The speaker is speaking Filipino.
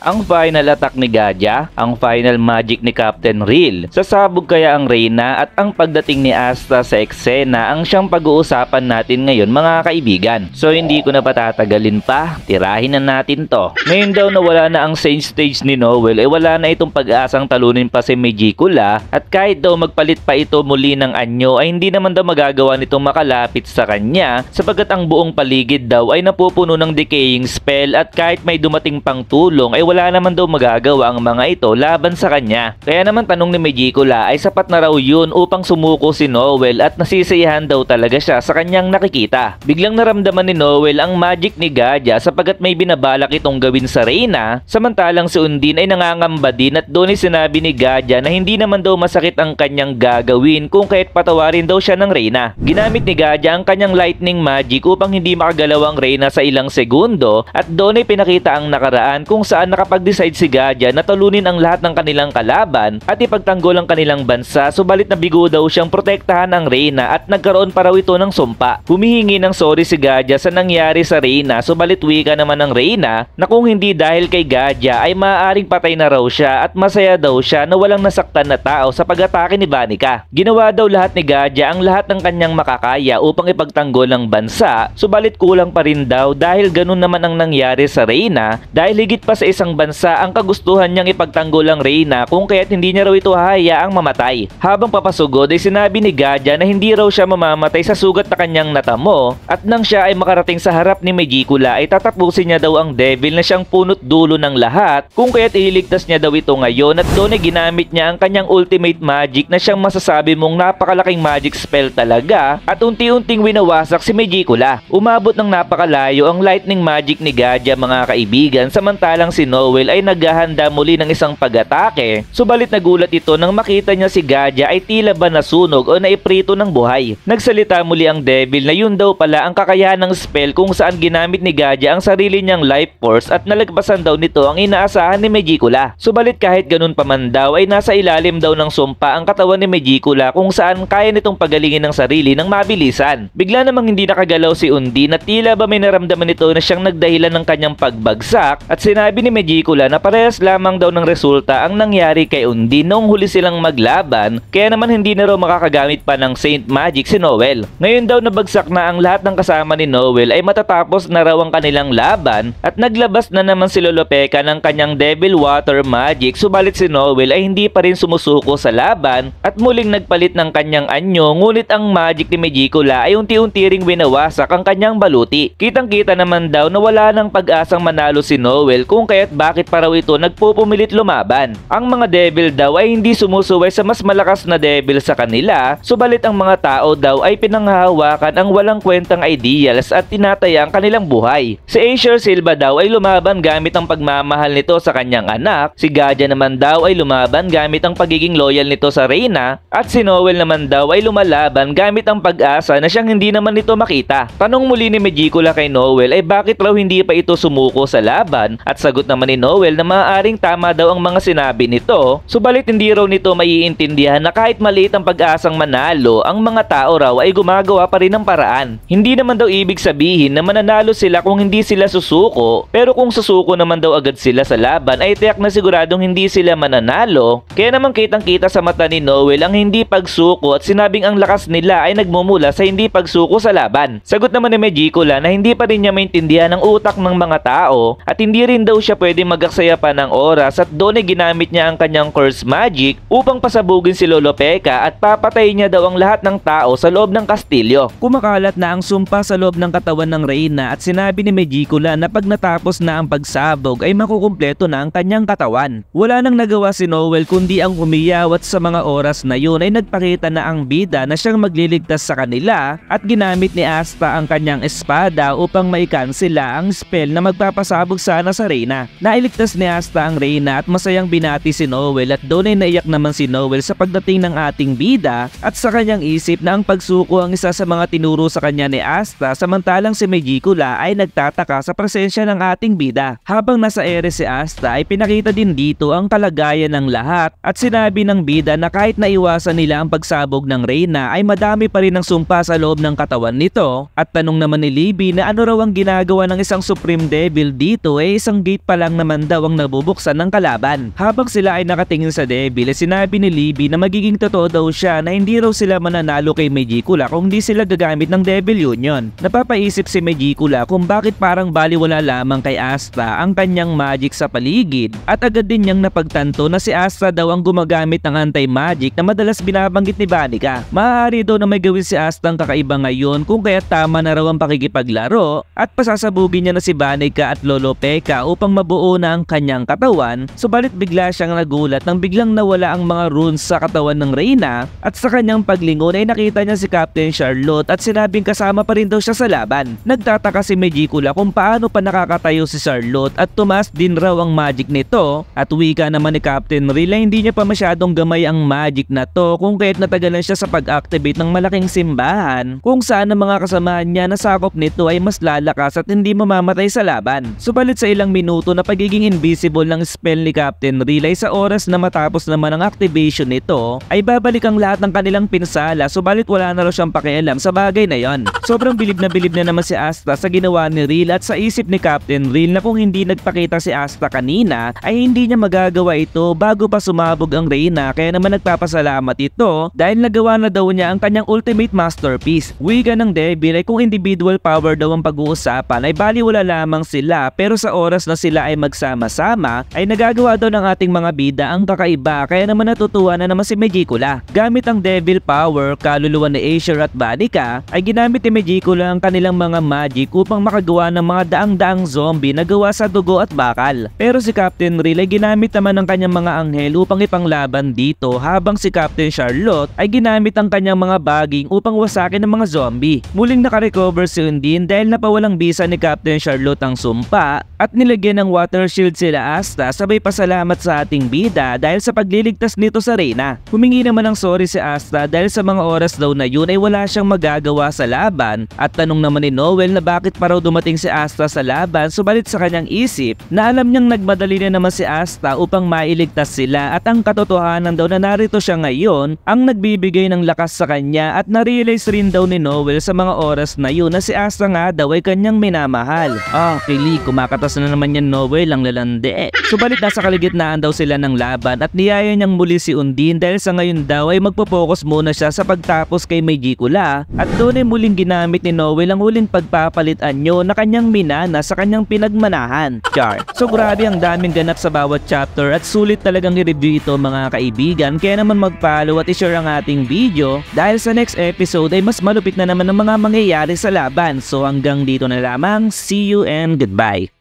Ang final attack ni Gaja, ang final magic ni Captain Real. Sasabog kaya ang Reyna at ang pagdating ni Asta sa eksena ang siyang pag-uusapan natin ngayon mga kaibigan. So hindi ko na patatagalin pa, tirahin na natin to. Ngayon daw na wala na ang same stage ni Noel ay wala na itong pag-asang talunin pa si Megicula at kahit daw magpalit pa ito muli ng anyo ay hindi naman daw magagawa nitong makalapit sa kanya sapagkat ang buong paligid daw ay napupuno ng decaying spell at kahit may dumating pang tulong ay wala naman daw magagawa ang mga ito laban sa kanya. Kaya naman tanong ni Megicula ay sapat na raw yun upang sumuko si Noel at nasisiyahan daw talaga siya sa kanyang nakikita. Biglang naramdaman ni Noel ang magic ni Gaja sapagkat may binabalak itong gawin sa Reyna, samantalang si Undine ay nangangamba din at doon ay sinabi ni Gaja na hindi naman daw masakit ang kanyang gagawin kung kahit patawarin daw siya ng Reyna. Ginamit ni Gaja ang kanyang lightning magic upang hindi makagalaw ang Reyna sa ilang segundo at doon ay pinakita ang nakaraan kung saan nakapag-decide si Gaja na talunin ang lahat ng kanilang kalaban at ipagtanggol ang kanilang bansa, subalit nabigo daw siyang protektahan ang Reyna at nagkaroon pa raw ito ng sumpa. Humihingi ng sorry si Gaja sa nangyari sa Reyna, subalit wika naman ng Reyna na kung hindi dahil kay Gaja ay maaaring patay na raw siya at masaya daw siya na walang nasaktan na tao sa pag-atake ni Vanica. Ginawa daw lahat ni Gaja ang lahat ng kanyang makakaya upang ipagtanggol ang bansa, subalit kulang pa rin daw dahil ganun naman ang nangyari sa Reyna dahil higit pa sa isang bansa ang kagustuhan niyang ipagtanggol ang Reyna kung kaya't hindi niya raw ito hahayaang mamatay. Habang papasugod ay sinabi ni Gaja na hindi raw siya mamamatay sa sugat na kanyang natamo at nang siya ay makarating sa harap ni Megicula ay tatapusin niya daw ang devil na siyang punot dulo ng lahat kung kaya't iligtas niya daw ito ngayon at doon ay ginamit niya ang kanyang ultimate magic na siyang masasabi mong napakalaking magic spell talaga at unti-unting winawasak si Megicula. Umabot ng napakalayo ang lightning magic ni Gaja mga kaibigan, samantalang si Noel ay naghahanda muli ng isang pag-atake, subalit nagulat ito nang makita niya si Gaja ay tila ba nasunog o naiprito ng buhay. Nagsalita muli ang devil na yun daw pala ang kakayahan ng spell kung saan ginamit ni Gaja ang sarili niyang life force at nalagpasan daw nito ang inaasahan ni Megicula. Subalit kahit ganun pa man daw ay nasa ilalim daw ng sumpa ang katawan ni Megicula kung saan kaya nitong pagalingin ng sarili ng mabilisan. Bigla namang hindi nakagalaw si Undine na tila ba may naramdaman nito na siyang nagdahilan ng kanyang pagbagsak at sinabi ni Megicula na parehas lamang daw ng resulta ang nangyari kay Undine noong huli silang maglaban, kaya naman hindi na raw makakagamit pa ng Saint Magic si Noel. Ngayon daw nabagsak na ang lahat ng kasama ni Noel ay matatapos na raw ang kanilang laban at naglabas na naman si Lolopeka ng kanyang Devil Water Magic, subalit si Noel ay hindi pa rin sumusuko sa laban at muling nagpalit ng kanyang anyo, ngunit ang magic ni Megicula ay unti-unti ring winawasak ang kanyang baluti. Kitang-kita naman daw na wala nang pag-asang manalo si Noel kung kaya't bakit pa raw ito nagpupumilit lumaban. Ang mga devil daw ay hindi sumusuway sa mas malakas na devil sa kanila, subalit ang mga tao daw ay pinanghahawakan ang walang kwentang ideals at tinataya ang kanilang buhay. Si Aesir Silva daw ay lumaban gamit ang pagmamahal nito sa kanyang anak, si Gaja naman daw ay lumaban gamit ang pagiging loyal nito sa Reyna, at si Noel naman daw ay lumalaban gamit ang pag-asa na siyang hindi naman nito makita. Tanong muli ni Megicula kay Noel ay bakit raw hindi pa ito sumuko sa laban, at sagot naman ni Noel na maaaring tama daw ang mga sinabi nito, subalit hindi raw nito maiintindihan na kahit maliit ang pag-asang manalo, ang mga tao raw ay gumagawa pa rin ng paraan. Hindi naman daw ibig sabihin na mananalo sila kung hindi sila susuko, pero kung susuko naman daw agad sila sa laban ay tiyak na siguradong hindi sila mananalo. Kaya naman kitang-kita sa mata ni Noel ang hindi pagsuko at sinabing ang lakas nila ay nagmumula sa hindi pagsuko sa laban. Sagot naman ni Megicula na hindi pa rin niya maintindihan ang utak ng mga tao at hindi rin daw siya pwedeng magaksaya pa ng oras at doon ay ginamit niya ang kanyang curse magic upang pasabugin si Lolopeka at papatayin niya daw ang lahat ng tao sa loob ng kastilyo. Kumakalat na ang sumpa sa loob ng katawan ng Reyna at sinabi ni Megicula na pag natapos na ang pagsabog ay makukumpleto na ang kanyang katawan. Wala nang nagawa si Noel kundi ang umiyawat sa mga oras na yun ay nagpakita na ang bida na siyang magliligtas sa kanila at ginamit ni Asta ang kanyang espada upang maikansela ang spell na magpapasabog sana sa Reyna. Nailigtas ni Asta ang Reyna at masayang binati si Noel at doon ay naiyak naman si Noel sa pagdating ng ating bida at sa kanyang isip na ang pagsuko ang isa sa mga tinuro sa kanya ni Asta, samantalang si Megicula ay nagtataka sa presensya ng ating bida. Habang nasa ere si Asta ay pinakita din dito ang kalagayan ng lahat at sinabi ng bida na kahit naiwasan nila ang pagsabog ng Reyna ay madami pa rin ang sumpa sa loob ng katawan nito, at tanong naman ni Libby na ano raw ang ginagawa ng isang Supreme Devil dito, isang gate pa lang lang naman daw ang nabubuksan ng kalaban. Habang sila ay nakatingin sa Devil, sinabi ni Libby na magiging totoo daw siya na hindi raw sila mananalo kay Megicula kung di sila gagamit ng Devil Union. Napapaisip si Megicula kung bakit parang baliwala lamang kay Asta ang kanyang magic sa paligid, at agad din niyang napagtanto na si Asta daw ang gumagamit ng anti-magic na madalas binabanggit ni Banika. Maaari daw na may gawin si Asta ang kakaiba ngayon kung kaya tama na raw ang pakikipaglaro at pasasabugin niya na si Banika at Lolo Peka upang mabuo na ang kanyang katawan. Subalit bigla siyang nagulat nang biglang nawala ang mga runes sa katawan ng Reyna, at sa kanyang paglingon ay nakita niya si Captain Charlotte at sinabing kasama pa rin daw siya sa laban. Nagtataka si Megicula kung paano pa nakakatayo si Charlotte at tumaas din raw ang magic nito, at wika naman ni Captain Real ay hindi niya pa masyadong gamay ang magic na to kung kaya't natagalan siya sa pag-activate ng malaking simbahan kung saan ang mga kasamahan niya na sakop nito ay mas lalakas at hindi mamamatay sa laban. Subalit sa ilang minuto na pagiging invisible ng spell ni Captain Real ay sa oras na matapos naman ang activation nito ay babalik ang lahat ng kanilang pinsala, subalit wala na raw siyang pakialam sa bagay na yon. Sobrang bilib na naman si Asta sa ginawa ni Real, at sa isip ni Captain Real na kung hindi nagpakita si Asta kanina ay hindi niya magagawa ito bago pa sumabog ang Reyna, kaya naman nagpapasalamat ito dahil nagawa na daw niya ang kanyang ultimate masterpiece. Wika ng Devil ay kung individual power daw ang pag-uusapan ay baliwala lamang sila, pero sa oras na sila ay magsama-sama ay nagagawa daw ng ating mga bida ang kakaiba, kaya naman natutuwa na naman si Megicula. Gamit ang Devil power, kaluluwa ni Aesir at Banika ay ginamit ni Megicula ang kanilang mga magic upang makagawa ng mga daang-daang zombie na gawa sa dugo at bakal. Pero si Captain Real ay ginamit naman ang kanyang mga anghel upang ipanglaban dito, habang si Captain Charlotte ay ginamit ang kanyang mga baging upang wasakin ng mga zombie. Muling nakarecover si Undine dahil napawalang bisa ni Captain Charlotte ang sumpa at nilagyan ng water shield sila Asta, sabay pasalamat sa ating bida dahil sa pagliligtas nito sa Reyna. Humingi naman ng sorry si Asta dahil sa mga oras daw na yun ay wala siyang magagawa sa laban, at tanong naman ni Noel na bakit pa raw dumating si Asta sa laban, subalit sa kanyang isip na alam niyang nagmadali na naman si Asta upang mailigtas sila, at ang katotohanan daw na narito siya ngayon ang nagbibigay ng lakas sa kanya, at narealize rin daw ni Noel sa mga oras na yun na si Asta nga daw ay kanyang minamahal. Kili, kumakatas na naman yan Noel, ang lalande. Subalit nasa kaligitnaan daw sila ng laban at niyaya niyang muli si Undine dahil sa ngayon daw ay magpo-focus muna siya sa pagtapos kay Megicula, at doon ay muling ginamit ni Noel ang huling pagpapalit anyo na kanyang minana sa kanyang pinagmanahan. Char. So grabe, ang daming ganap sa bawat chapter at sulit talagang i-review ito mga kaibigan, kaya naman mag-follow at i-share ang ating video dahil sa next episode ay mas malupit na naman ang mga mangyayari sa laban. So hanggang dito na lamang, see you and goodbye.